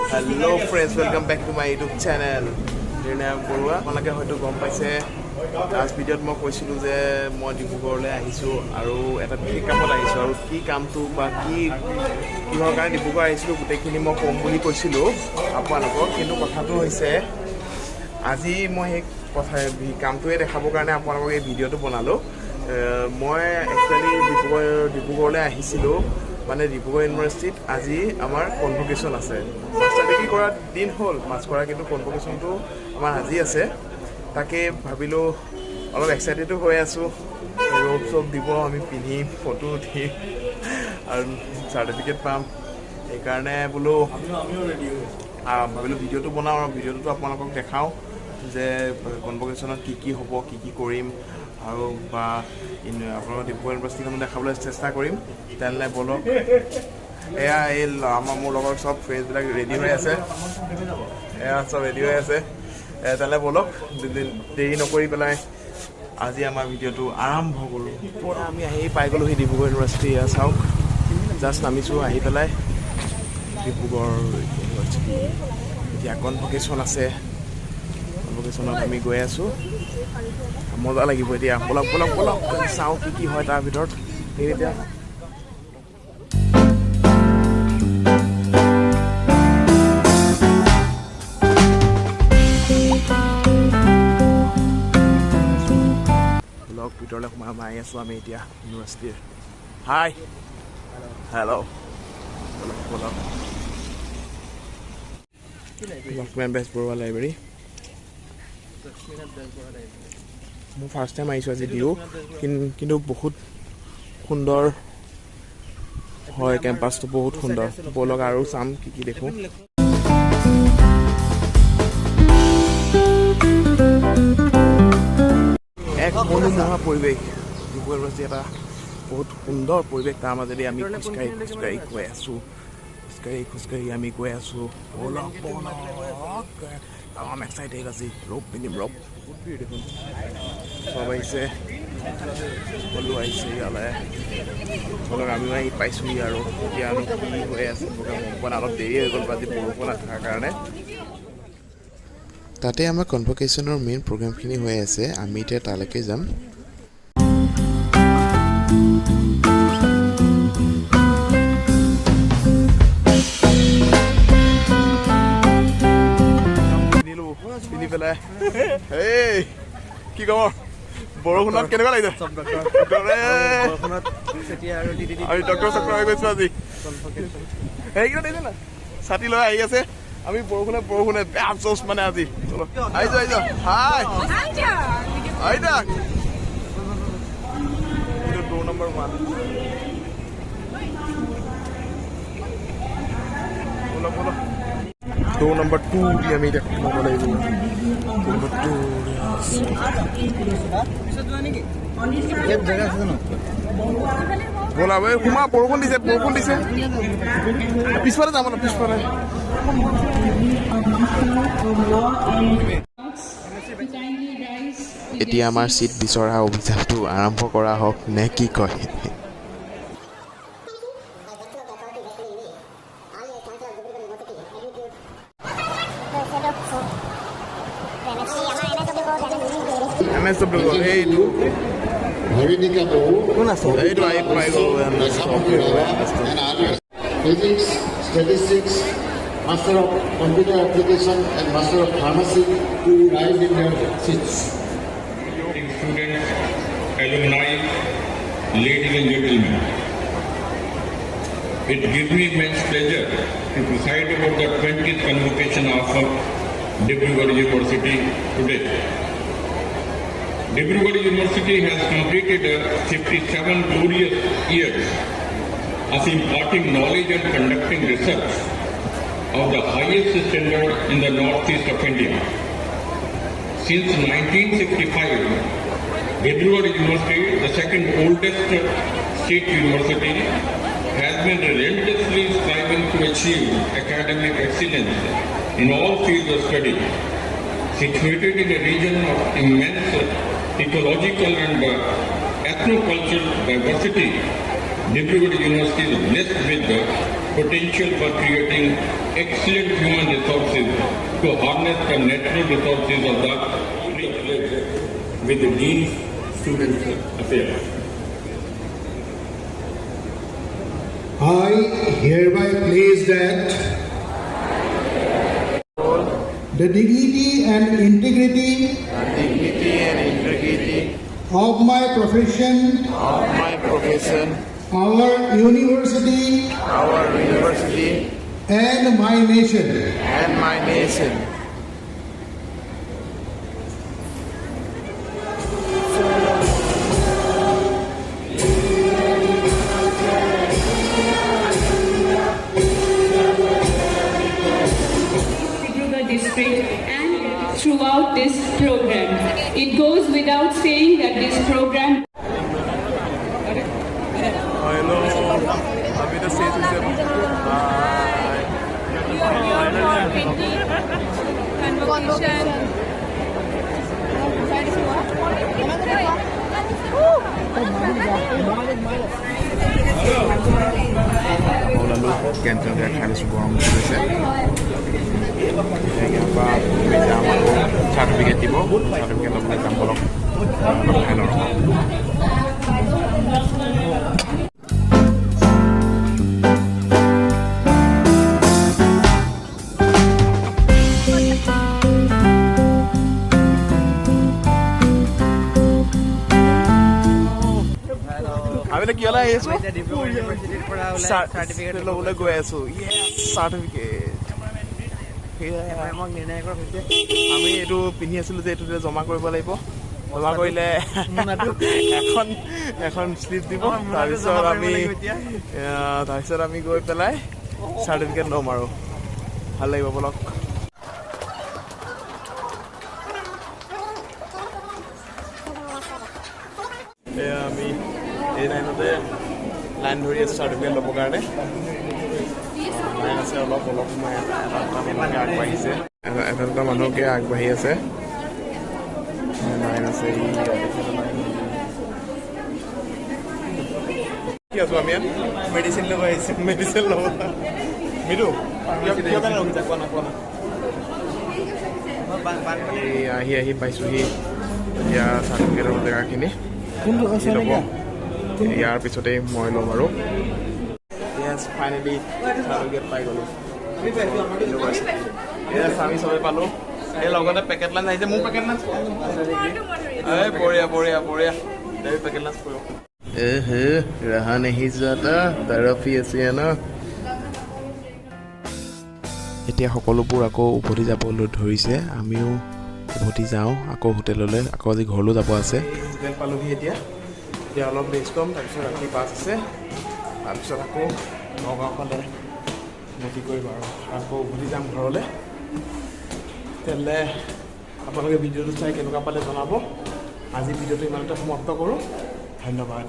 Hello friends, welcome back to my YouTube channel. Nirnayak Boruah. আপোনালোকে হয়তো গম পাইছে লাষ্ট ভিডিঅ'ত মই কৈছিলোঁ যে মই ডিব্ৰুগড়লৈ আহিছোঁ আৰু এটা বিশেষ কামত আহিছোঁ আৰু কি কামটো বা কিহৰ কাৰণে ডিব্ৰুগড় আহিছিলোঁ গোটেইখিনি মই ক'ম বুলি কৈছিলোঁ আপোনালোকক। কিন্তু কথাটো হৈছে আজি মই সেই কামটোৱে দেখাবৰ কাৰণে আপোনালোকক এই ভিডিঅ'টো বনালোঁ। মই একচুৱেলি ডিব্ৰুগড়লৈ আহিছিলোঁ, মানে ডিব্ৰুগড় ইউনিভাৰ্চিটিত আজি আমাৰ কনভকেশ্যন আছে। মাষ্টাৰ ডিগ্ৰী কৰা দিন হ'ল পাছ কৰা, কিন্তু কনভকেশ্যনটো আমাৰ আজি আছে। তাকে ভাবিলোঁ অলপ এক্সাইটেডো হৈ আছোঁ, ৰোপ চোপ দিব, আমি পিন্ধিম, ফটো উঠিম আৰু চাৰ্টিফিকেট পাম। সেইকাৰণে বোলো ভাবিলোঁ ভিডিঅ'টো বনাওঁ আৰু ভিডিঅ'টোতো আপোনালোকক দেখাওঁ যে কনভকেশ্যনত কি হ'ব, কি কৰিম আৰু বা আপোনালোকৰ ডিব্ৰুগড় ইউনিভাৰ্চিটিখনো দেখাবলৈ চেষ্টা কৰিম। তেনেহ'লে বলক, এয়া এই মোৰ লগৰ চব ফ্ৰেণ্ডবিলাক ৰেডি হৈ আছে, এয়া চব ৰেডি হৈ আছে। তেনেহ'লে বলক দেৰি নকৰি পেলাই আজি আমাৰ ভিডিঅ'টো আৰম্ভ কৰোঁ। পৰা আমি আহি পাই গ'লোহি ডিব্ৰুগড় ইউনিভাৰ্চিটি। এয়া চাওক, জাষ্ট নামিছোঁ আহি পেলাই ডিব্ৰুগড় ইউনিভাৰ্চিটি। এতিয়া কনভকেশ্যন আছে, কনভকেশ্যনত আমি গৈ আছোঁ, মজা লাগিব এতিয়া। বলক চাওঁ কি হয় তাৰ ভিতৰত। এতিয়া ব্লগ ভিতৰলৈ সোমাই আছোঁ আমি এতিয়া ইউনিভাৰ্চিটিৰ। হাই, হেল্ল', বলক লক্ষ্মীনাথ বেজবৰুৱা লাইব্ৰেৰী। মই ফাৰ্ষ্ট টাইম আহিছোঁ আজি দিওঁ, কিন্তু বহুত সুন্দৰ হয় কেম্পাছটো, বহুত সুন্দৰ। বলক আৰু চাম কি দেখোঁ। এক মনোমোহা পৰিৱেশ, ডিব্ৰুগড় ইউনিভাৰ্চিটি এটা বহুত সুন্দৰ পৰিৱেশ। তাৰ মাজেদি আমি খোজকাঢ়ি গৈ আছোঁ, খোজকাঢ়ি আমি গৈ আছোঁ। তামাম এক্সাইটেড আজি, ৰ'ব পিন্ধিম, ৰ'ব বহুত ভিৰ দেখোন, চব আহিছে, সকলো আহিছে ইয়ালৈ। ধৰক আমিও আহি পাইছোঁহি আৰু এতিয়ানো কি হৈ আছে প্ৰগ্ৰাম অকণমান অলপ দেৰি হৈ গ'ল আজি বৰষুণ নথকাৰ কাৰণে। তাতে আমাৰ কনভকেশ্যনৰ মেইন প্ৰগ্ৰামখিনি হৈ আছে, আমি এতিয়া তালৈকে যাম। পিন্ধি পেলাই কি খবৰ? বৰষুণত কেনেকুৱা লাগিছে? আমি ডক্টৰ চক্টৰ হৈ গৈছোঁ আজি। সেইকেইটা দেখিছে না, ছাতি লৈ আহি আছে। আমি বৰষুণে বেয়া আফচোচ মানে আজি। চলো আহিছোঁ হাই আইতা, এইটো 2 নম্বৰ 1। বলক 2 নম্বৰ 2 দি আমি এতিয়া সোমাব লাগিব। 2 নম্বৰ 2 ব'লা সোমা, বৰষুণ দিছে পিছফালে যাম অলপ, পিছফালে। এতিয়া আমাৰ চিট বিচৰা অভিযানটো আৰম্ভ কৰা হওক নে কি কয়? এইটো কোন আছে? এইটো আহি পাই গ'লো। Physics, Statistics, Master of Computer Application and Master of Pharmacy to rise in their seats. Students, alumni, ladies and gentlemen, it gives me immense pleasure to preside over the 20th convocation of Dibrugarh University today. Dibrugarh University has completed 57 glorious years of imparting knowledge and conducting research of the highest standard in the northeast of India. Since 1965, Dibrugarh University, the second oldest state university, has been relentlessly striving to achieve academic excellence in all fields of study. Situated in a region of immense ecological and ethno-cultural diversity, Dibrugarh University is blessed with potential for creating excellent human resources to harness the natural resources of the with the Dean's Student Affairs. I hereby place that the dignity and integrity of my profession, our university, and my nation. Dibrugarh district and throughout this program. It goes without saying that this program Convocation. ওলালোঁ কেণ্টিনতে খাই লৈছোঁ গৰম কৰিছে ইয়াৰ পৰা যাম আকৌ certificate দিব certificate ল'বলৈ যাম বলক খাই লওঁ আমি কিয়লা আহি আছো চাৰ্টিফিকেট ল'বলৈ গৈ আছো চাৰ্টিফিকেট আমি এইটো পিন্ধি আছিলো যে এইটো জমা কৰিব লাগিব জমা কৰিলে এখন শ্লিপ দিব তাৰপিছত আমি গৈ পেলাই চাৰ্টিফিকেট ল'ম আৰু ভাল লাগিব বলক আমি এই লাইনতে লাইন ধৰি আছোঁ চাৰ্টিফিকেট ল'বৰ কাৰণে লাইন আছে অলপ সময় এটা মানুহকে আগবাঢ়িছে এটা মানুহকে আগবাঢ়ি আছে লাইন আছে কি আছোঁ আমি ইয়াত মেডিচিন ল'ব আহিছোঁ মেডিচিন ল'ব মিঠু কিয় কাৰণে ৰখিছা কোৱা না আহি পাইছোঁহি এতিয়া চাৰ্টিফিকেটৰ জেগাখিনি ইয়াৰ পিছতে মই ল'ম আৰু ফাইনেলি চাৰ্টিফিকেট পাই গ'লোঁ আমি চবেই পালোঁ এই লগতে পেকেট লাঞ্চ আহিছে মোৰ পেকেট লাঞ্চ এই বঢ়িয়া পেকেট লাঞ্চ কৰিব ৰহা নেহি যোৱাটা তৰফি আছে ন এতিয়া সকলোবোৰ আকৌ উভতি যাবলৈ ধৰিছে আমিও উভতি যাওঁ আকৌ হোটেললৈ আকৌ আজি ঘৰলৈ যাব আছে হোটেল পালোহি এতিয়া অলপ ৰেষ্ট ল'ম তাৰপিছত ৰাতি বাছ আছে তাৰপিছত আকৌ নগাঁও ফালে নদী কৰিম আৰু আকৌ উভতি যাম ঘৰলৈ তেতিয়াহ'লে আপোনালোকে ভিডিঅ'টো চাই কেনেকুৱা পালে জনাব আজি ভিডিঅ'টো ইমানতে সমাপ্ত কৰোঁ ধন্যবাদ